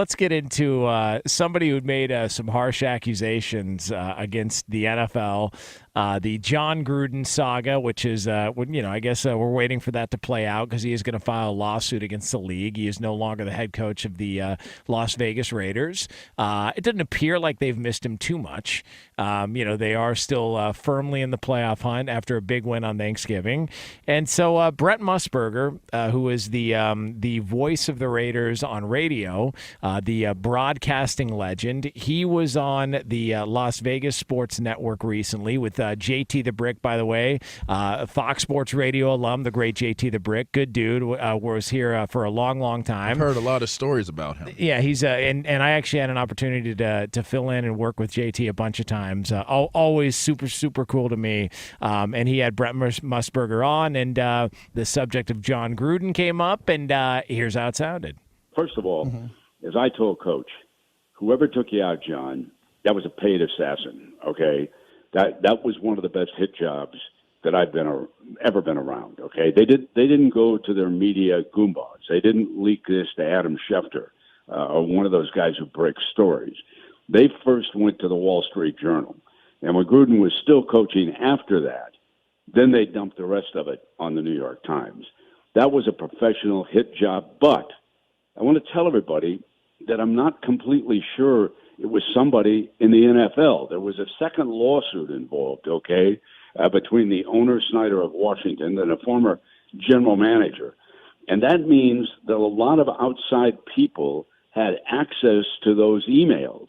let's get into somebody who made some harsh accusations against the NFL. The John Gruden saga, which is, I guess we're waiting for that to play out because he is going to file a lawsuit against the league. He is no longer the head coach of the Las Vegas Raiders. It doesn't appear like they've missed him too much. They are still firmly in the playoff hunt after a big win on Thanksgiving. And so Brent Musburger, who is the voice of the Raiders on radio, the broadcasting legend, he was on the Las Vegas Sports Network recently with JT the Brick, by the way, Fox Sports Radio alum, the great JT the Brick, good dude, was here for a long, long time. I've heard a lot of stories about him. Yeah, he's and I actually had an opportunity to fill in and work with JT a bunch of times. Always super, super cool to me. And he had Brent Musburger on, and the subject of John Gruden came up, and here's how it sounded. First of all, as I told Coach, whoever took you out, John, that was a paid assassin, okay? That was one of the best hit jobs that I've ever been around. Okay, they didn't go to their media goombas. They didn't leak this to Adam Schefter or one of those guys who break stories. They first went to the Wall Street Journal, and when Gruden was still coaching after that, then they dumped the rest of it on the New York Times. That was a professional hit job, but I want to tell everybody that I'm not completely sure it was somebody in the NFL. There was a second lawsuit involved, okay, between the owner, Snyder of Washington, and a former general manager. And that means that a lot of outside people had access to those emails.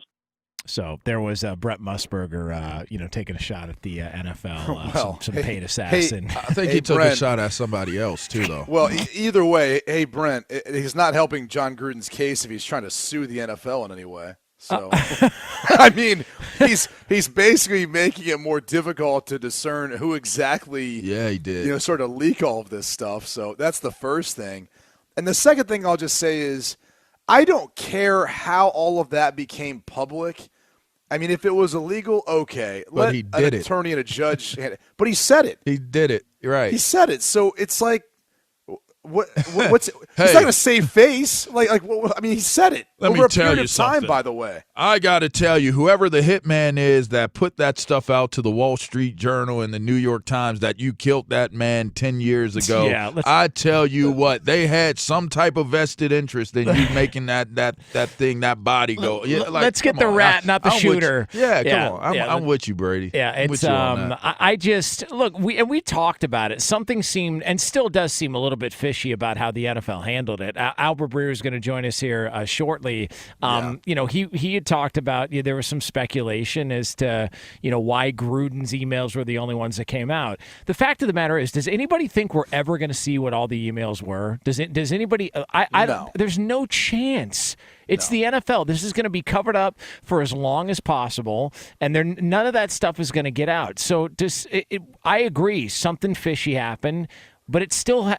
So there was Brett Musburger, taking a shot at the NFL, some paid assassin. I think he took Brent, a shot at somebody else, too, though. Well, either way, hey, Brent, he's not helping John Gruden's case if he's trying to sue the NFL in any way. So, I mean, he's basically making it more difficult to discern who exactly, he did. Sort of leak all of this stuff. So that's the first thing. And the second thing I'll just say is I don't care how all of that became public. I mean, if it was illegal, okay. But let he did an attorney and a judge – but he said it. He did it. Right. He said it. So it's like what's hey. he's not going to save face. He said it. Let over me a tell period you of time, something. by the way. I got to tell you, whoever the hitman is that put that stuff out to the Wall Street Journal and the New York Times that you killed that man 10 years ago, I tell you what, they had some type of vested interest in you making that body go. Yeah, let's get the rat, not the shooter. Come on. I'm with you, Brady. Yeah, it's I just look. We talked about it. Something seemed and still does seem a little bit fishy about how the NFL handled it. Albert Breer is going to join us here shortly. He had talked about there was some speculation as to why Gruden's emails were the only ones that came out. The fact of the matter is, does anybody think we're ever going to see what all the emails were? Does anybody? No. There's no chance. It's the NFL. This is going to be covered up for as long as possible, and none of that stuff is going to get out. So I agree, something fishy happened. But it's still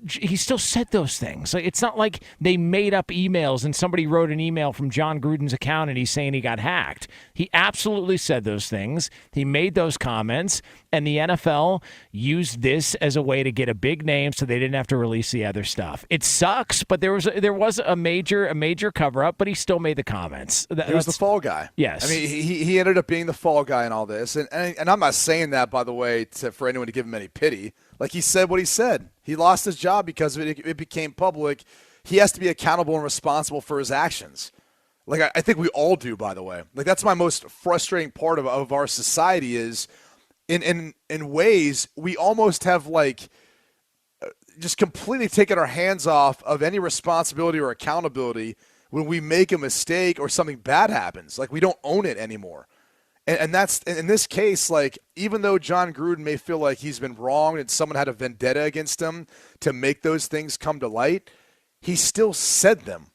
he still said those things. It's not like they made up emails and somebody wrote an email from John Gruden's account and he's saying he got hacked. He absolutely said those things. He made those comments, and the NFL used this as a way to get a big name so they didn't have to release the other stuff. It sucks, but there was a major cover up, but he still made the comments. He was the fall guy. Yes, I mean he ended up being the fall guy in all this, and I'm not saying that, by the way, for anyone to give him any pity. Like, he said what he said. He lost his job because it became public. He has to be accountable and responsible for his actions. Like, I think we all do, by the way. Like, that's my most frustrating part of our society is in ways we almost have, just completely taken our hands off of any responsibility or accountability when we make a mistake or something bad happens. Like, we don't own it anymore. And that's in this case, even though John Gruden may feel like he's been wronged and someone had a vendetta against him to make those things come to light, he still said them.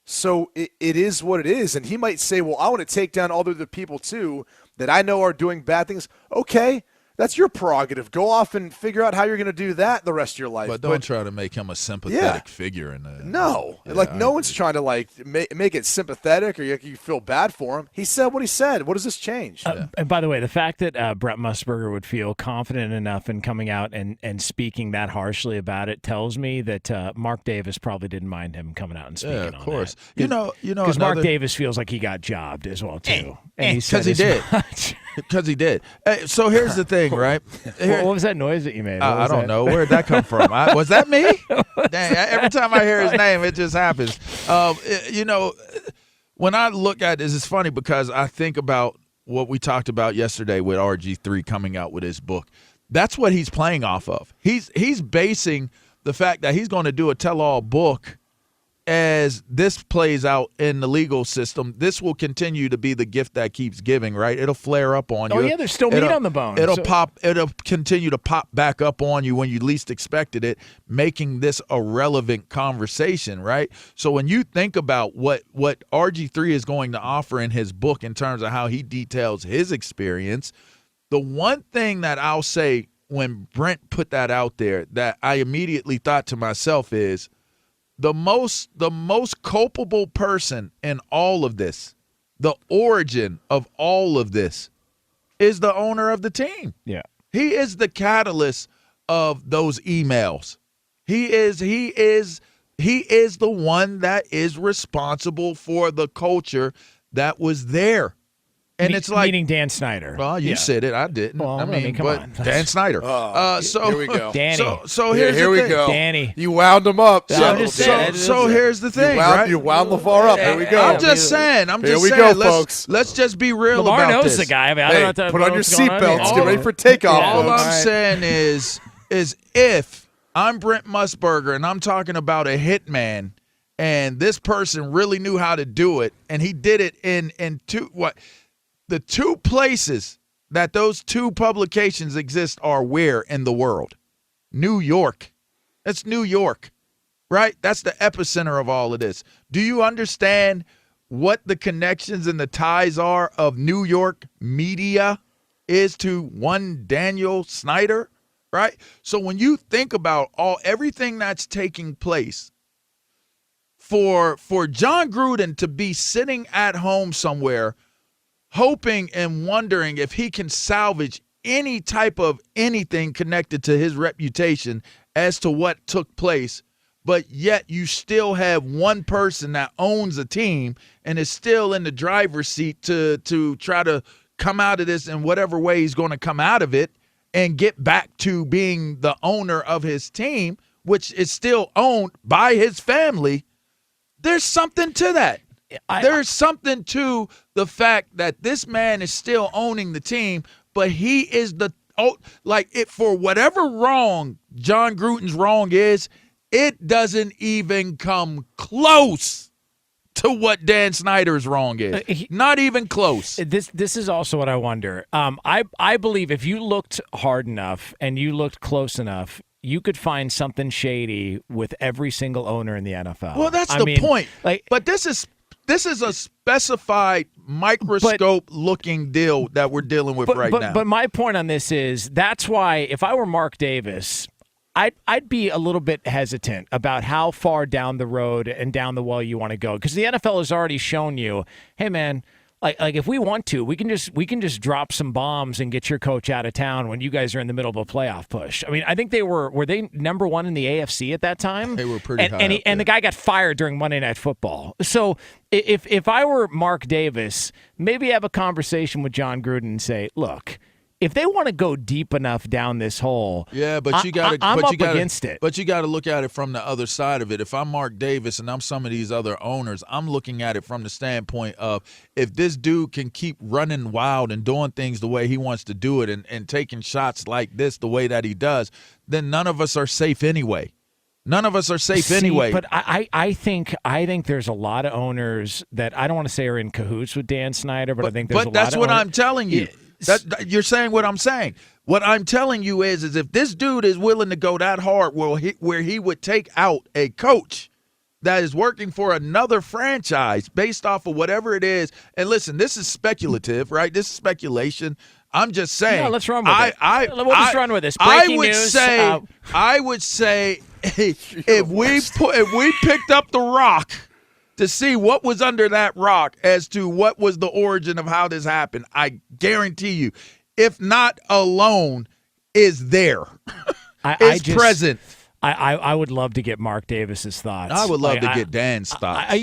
So it is what it is. And he might say, well, I want to take down all the other people too that I know are doing bad things. Okay, That's your prerogative. Go off and figure out how you're going to do that the rest of your life. But don't try to make him a sympathetic figure in that. No. No one's trying to make it sympathetic or you feel bad for him. He said what he said. What does this change? And by the way, the fact that Brent Musburger would feel confident enough in coming out and speaking that harshly about it tells me that Mark Davis probably didn't mind him coming out and speaking on that. Of course. Because Mark Davis feels like he got jobbed as well, too. Because he did. Because he did. Hey, so here's the thing, right? What was that noise that you made? I don't know. Where'd that come from? Was that me? Dang, every time I hear his name, it just happens. When I look at this, it's funny because I think about what we talked about yesterday with RG3 coming out with his book. That's what he's playing off of. He's basing the fact that he's going to do a tell-all book as this plays out in the legal system. This will continue to be the gift that keeps giving, right? It'll flare up on you. Oh, yeah, there's still meat on the bone. It'll continue to pop back up on you when you least expected it, making this a relevant conversation, right? So when you think about what RG3 is going to offer in his book in terms of how he details his experience, the one thing that I'll say when Brent put that out there that I immediately thought to myself is, the most culpable person in all of this, the origin of all of this, is the owner of the team. Yeah. He is the catalyst of those emails. He is the one that is responsible for the culture that was there. And it's like meaning Dan Snyder. Well, you said it. I didn't. Well, I mean, come on. Dan Snyder. Here we go. Danny. So here's here the we thing. go. Danny. You wound him up. I'm just saying. So here's the thing, right? You wound LeVar up. Here we go. I'm just saying. Here we go, folks. Let's just be real LeVar about knows this. the guy. I mean, I don't know put on your what's going seatbelts. here. Get ready for takeoff. All folks. I'm saying is if I'm Brent Musburger and I'm talking about a hitman and this person really knew how to do it and he did it in the two places that those two publications exist are where in the world? New York. It's New York, right? That's the epicenter of all of this. Do you understand what the connections and the ties are of New York media is to one Daniel Snyder, right? So when you think about everything that's taking place, for John Gruden to be sitting at home somewhere hoping and wondering if he can salvage any type of anything connected to his reputation as to what took place, but yet you still have one person that owns a team and is still in the driver's seat to try to come out of this in whatever way he's going to come out of it and get back to being the owner of his team, which is still owned by his family. There's something to that. There's something to the fact that this man is still owning the team, but he is for whatever wrong John Gruden's wrong is, it doesn't even come close to what Dan Snyder's wrong is. Not even close. This is also what I wonder. I believe if you looked hard enough and you looked close enough, you could find something shady with every single owner in the NFL. Well, that's the point. But this is a specified microscope-looking deal that we're dealing with now. But my point on this is that's why if I were Mark Davis, I'd be a little bit hesitant about how far down the road and down the well you want to go, because the NFL has already shown you, hey man, like if we want to, we can just drop some bombs and get your coach out of town when you guys are in the middle of a playoff push. I mean, I think they were they number one in the AFC at that time? They were pretty high and up there. the guy got fired during Monday Night Football. So if I were Mark Davis, maybe have a conversation with John Gruden and say, look, if they want to go deep enough down this hole, I'm up against it. But you got to look at it from the other side of it. If I'm Mark Davis and I'm some of these other owners, I'm looking at it from the standpoint of if this dude can keep running wild and doing things the way he wants to do it and taking shots like this the way that he does, then none of us are safe anyway. None of us are safe anyway. But I think there's a lot of owners that I don't want to say are in cahoots with Dan Snyder, but I think there's a lot of But that's what owners. I'm telling you. You're saying what I'm saying. What I'm telling you is if this dude is willing to go that hard where he would take out a coach that is working for another franchise based off of whatever it is. And listen, this is speculative, right? This is speculation. I'm just saying. No, let's run with it. We'll just run with this. Breaking news. I would say if we picked up the rock to see what was under that rock as to what was the origin of how this happened, I guarantee you, if not alone, is there. Present. I would love to get Mark Davis's thoughts. I would love to get Dan's thoughts.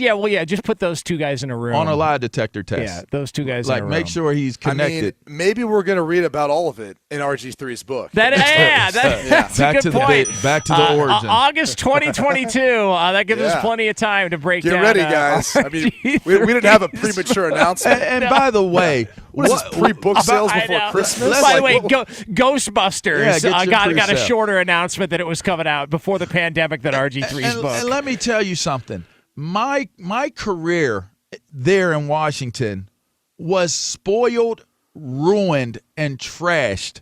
Just put those two guys in a room. On a lie detector test. Yeah, those two guys in a room. Make sure he's connected. Maybe we're going to read about all of it in RG3's book. That's a good point. Back to the origin. August 2022. That gives us plenty of time to break down. Get ready, guys. I mean, we didn't have a premature announcement. And by the way, what is this, pre-book sales before Christmas? By the way, Ghostbusters got a shorter announcement that it was coming out before the pandemic than RG3's book. And let me tell you something. My career there in Washington was spoiled, ruined, and trashed.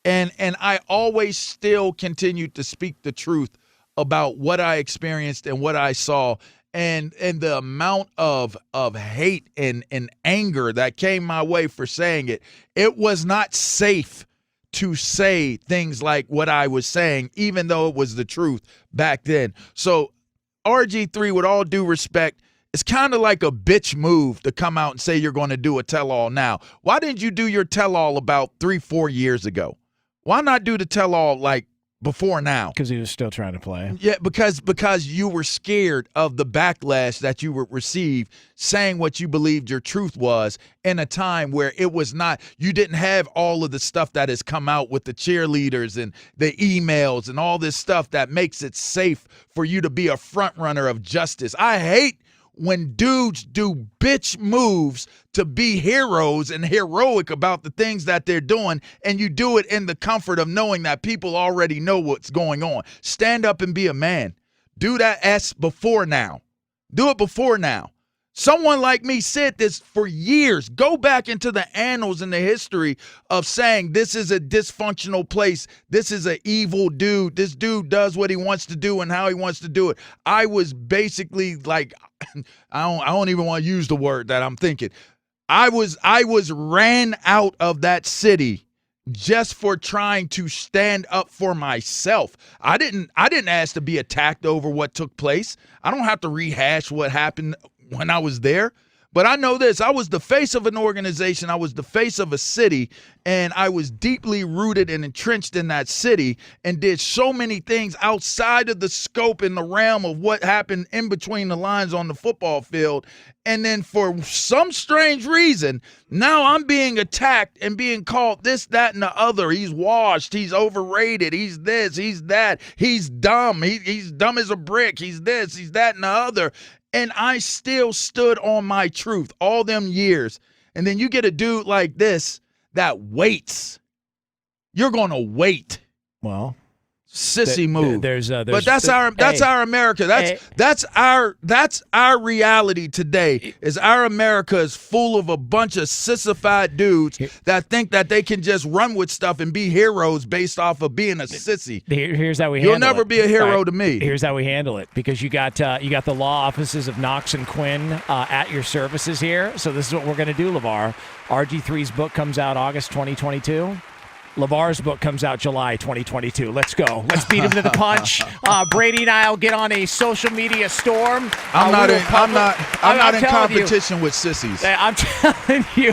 And I always still continued to speak the truth about what I experienced and what I saw. And the amount of hate and anger that came my way for saying it, it was not safe to say things like what I was saying, even though it was the truth back then. So RG3, with all due respect, it's kind of like a bitch move to come out and say you're going to do a tell-all now. Why didn't you do your tell-all about 3-4 years ago? Why not do the tell-all like before now? Because he was still trying to play. Yeah, because you were scared of the backlash that you would receive saying what you believed your truth was in a time where it was not, you didn't have all of the stuff that has come out with the cheerleaders and the emails and all this stuff that makes it safe for you to be a front runner of justice. I hate when dudes do bitch moves to be heroes and heroic about the things that they're doing, and you do it in the comfort of knowing that people already know what's going on. Stand up and be a man. Do that before now. Do it before now. Someone like me said this for years. Go back into the annals and the history of saying this is a dysfunctional place. This is an evil dude. This dude does what he wants to do and how he wants to do it. I was basically like, I don't even want to use the word that I'm thinking. I was ran out of that city just for trying to stand up for myself. I didn't ask to be attacked over what took place. I don't have to rehash what happened when I was there. But I know this, I was the face of an organization, I was the face of a city, and I was deeply rooted and entrenched in that city and did so many things outside of the scope and the realm of what happened in between the lines on the football field. And then for some strange reason, now I'm being attacked and being called this, that, and the other. He's washed, he's overrated, he's this, he's that, he's dumb, he's dumb as a brick, he's this, he's that, and the other. And I still stood on my truth all them years. And then you get a dude like this that waits. You're going to wait. Well, sissy move. But that's our America. That's our reality today. Is our America is full of a bunch of sissified dudes that think that they can just run with stuff and be heroes based off of being a sissy. Here's how we handle it. You'll never be a hero to me. Here's how we handle it, because you got the law offices of Knox and Quinn at your services here. So this is what we're going to do, LeVar. RG3's book comes out August 2022. LeVar's book comes out July 2022. Let's go. Let's beat him to the punch. Brady and I will get on a social media storm. I'm not in competition with sissies. I'm telling you.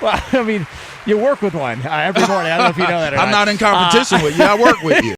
Well, I mean, you work with one every morning. I don't know if you know that or not. I'm not in competition with you. I work with you.